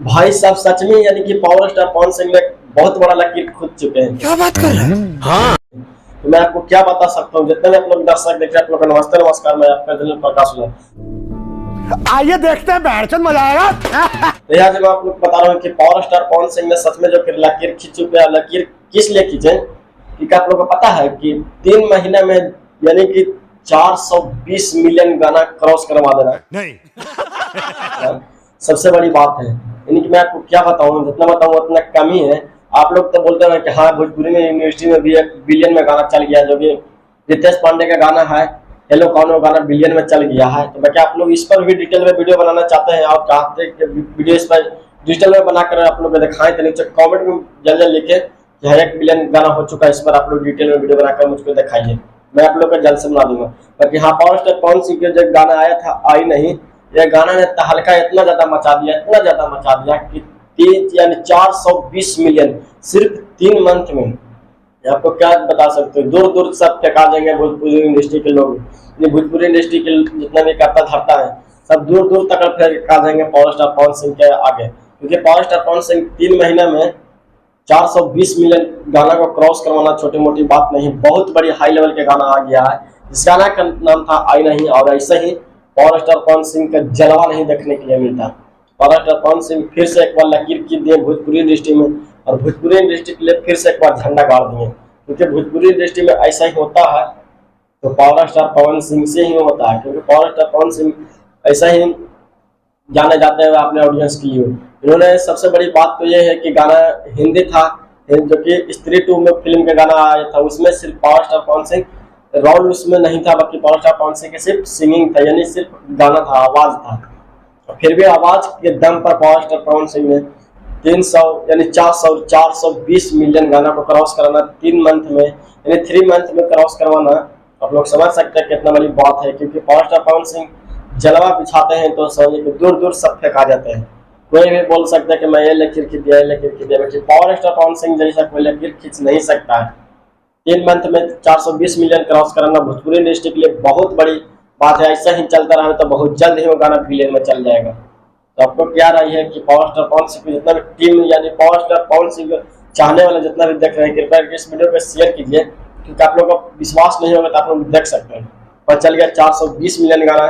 भाई साहब सच में यानी कि पावर स्टार पवन सिंह ने बहुत बड़ा लकीर खुद चुके हैं। क्या बात कर रहे हैं? हाँ। तो मैं आपको क्या बता सकता हूँ, जितने भी आप लोग दर्शक देख रहे हैं, आप लोग का नमस्ते नमस्कार। मैं आपका दिल प्रकाश हूँ। आइए देखते हैं, बैठचंद मजा आएगा। तो यार जब आप लोग बता रहा हूँ कि पावर स्टार पवन सिंह ने सच में जो लकीर खींच चुके हैं, लकीर किस लिए खींचे कि क्या आप लोगों को पता है कि 3 महीने में यानी कि 420 मिलियन गाना क्रॉस करवा देना नहीं सबसे बड़ी बात है। यानी कि मैं आपको क्या बताऊं, जितना बताऊं उतना कम ही है। आप लोग तो बोलते हैं कि हाँ भोजपुरी में यूनिवर्सिटी में भी 1 बिलियन में गाना चल गया, जो कि रितेश पांडे का गाना है हेलो कौन गाना बिलियन में चल गया है। तो बाकी आप लोग इस पर भी डिटेल में वीडियो बनाना चाहते हैं और चाहते हैं कि वीडियो इस पर डिजिटल में बनाकर आप लोग को दिखाएं, तो नीचे कमेंट में जल्दी लिखे कि 1 बिलियन गाना हो चुका है, इस पर आप लोग डिटेल में वीडियो बनाकर मुझको दिखाइए, मैं आप लोग का जल्द से बना दूंगा। बाकी हाँ पावर स्टार पवन सिंह का जो गाना आया था आई नहीं, यह गाना ने तहलका इतना ज्यादा मचा दिया, इतना ज्यादा मचा दिया कि 420 मिलियन सिर्फ 3 मंथ में। आपको क्या बता सकते हो, दूर दूर सब फेंका देंगे भोजपुरी इंडस्ट्री के लोग। ये भोजपुरी इंडस्ट्री के जितना भी करता धरता है सब दूर दूर तक फेंका देंगे पावर स्टार पवन सिंह के आगे, क्योंकि पावर स्टार पवन सिंह 3 महीने में 420 मिलियन गाना को क्रॉस करवाना छोटी मोटी बात नहीं, बहुत बड़ी हाई लेवल के गाना आ गया है। इस गाना का नाम था आई नहीं, और ऐसे ही पावर स्टार पवन सिंह का जलवा नहीं देखने के लिए मिलता। पावर स्टार पवन सिंह फिर से एक बार लकीर की दिए भोजपुरी इंडस्ट्री में, और भोजपुरी इंडस्ट्री के लिए फिर से एक बार झंडा गाड़ दिए, क्योंकि भोजपुरी इंडस्ट्री में ऐसा ही होता है तो पावर स्टार पवन सिंह से ही होता है, क्योंकि पावर स्टार पवन सिंह ऐसा ही जाने जाते हैं अपने ऑडियंस की। इन्होंने सबसे बड़ी बात तो ये है कि गाना हिंदी था, जो कि स्त्री 2 में फिल्म का गाना आया था, उसमें सिर्फ power star Pawan Singh role उसमें नहीं था, बल्कि पावर स्टार पवन सिंह के सिर्फ सिंगिंग था, यानी सिर्फ गाना था, आवाज था। फिर भी आवाज के दम पर पावर स्टार पवन सिंह ने 300 यानी 420 मिलियन गाना को क्रॉस कराना 3 मंथ में, यानी 3 मंथ में क्रॉस करवाना, आप लोग समझ सकते हैं कितना बड़ी बात है। क्योंकि पावर स्टार पवन सिंह जलवा बिछाते हैं तो समझिए कि दूर दूर सब फेंका जाते हैं। कोई भी बोल सकता है कि मैं ये लकीर खींच दिया, ये लकीर खींच दिया, लेकिन पावर स्टार पवन सिंह जैसा कोई लकीर खींच नहीं सकता है। 3 मंथ में 420 मिलियन क्रॉस कराना भोजपुरी इंडस्ट्री के लिए बहुत बड़ी बात है। ऐसा ही चलता रहा तो बहुत जल्द ही वो गाना बिलियन में चल जाएगा। तो आपको क्या राय है कि पावर स्टार पवन सिंह की जितना भी टीम यानी पावर स्टार पवन सिंह चाहने वाले जितना भी देख रहे हैं, कृपया इस वीडियो को शेयर कीजिए, क्योंकि आप लोग का विश्वास नहीं होगा तो आप लोग देख सकते हैं। पर चल गया 420 मिलियन गाना,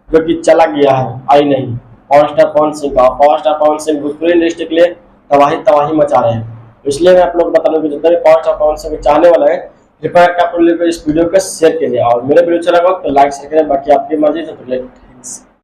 जो कि चला गया है आई नहीं पावर स्टार पवन सिंह का। Power star Pawan Singh Bhojpuri industry के लिए तबाही मचा रहे हैं। इसलिए मैं आप लोग बता दूं कि जितने भी पावर स्टार पवन सिंह चाहने वाले हैं, कृपया आप लोग इस वीडियो को शेयर कीजिए, और मेरे वीडियो अच्छा लगा तो लाइक शेयर करें, बाकी आपकी मर्जी से।